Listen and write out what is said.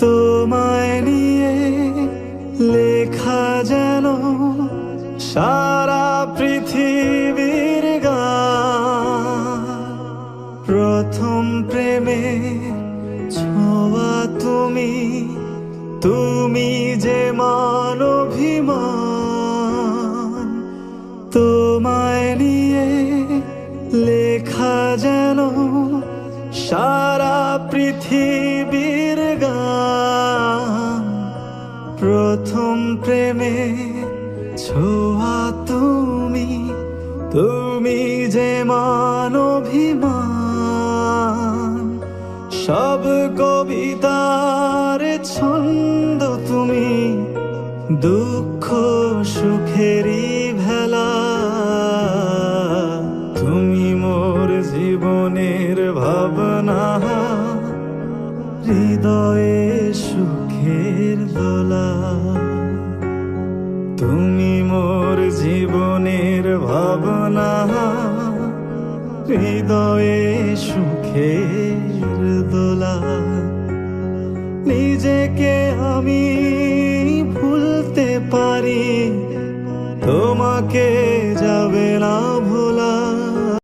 তোমায় নিয়ে লেখা যেন সারা পৃথিবীর গান। প্রথম প্রেমে ছোঁয়া তুমি, তুমি যে মান অভিমান। তোমায় নিয়ে লেখা যেন সারা পৃথিবীর গান। প্রথম প্রেমে ছোঁয়া তুমি, তুমি যে মান অভিমান। সব কবিতার ছন্দ তুমি, দুঃখ সুখেরই ভেলা। তুমি মোর জীবনের ভাবনা, হৃদয়ে সুখের দোলা। তুমি মোর জীবনের ভাবনা, হৃদয়ে সুখের দোলা। নিজেকে আমি ভুলতে পারি, তোমাকে যাবে না ভুলে।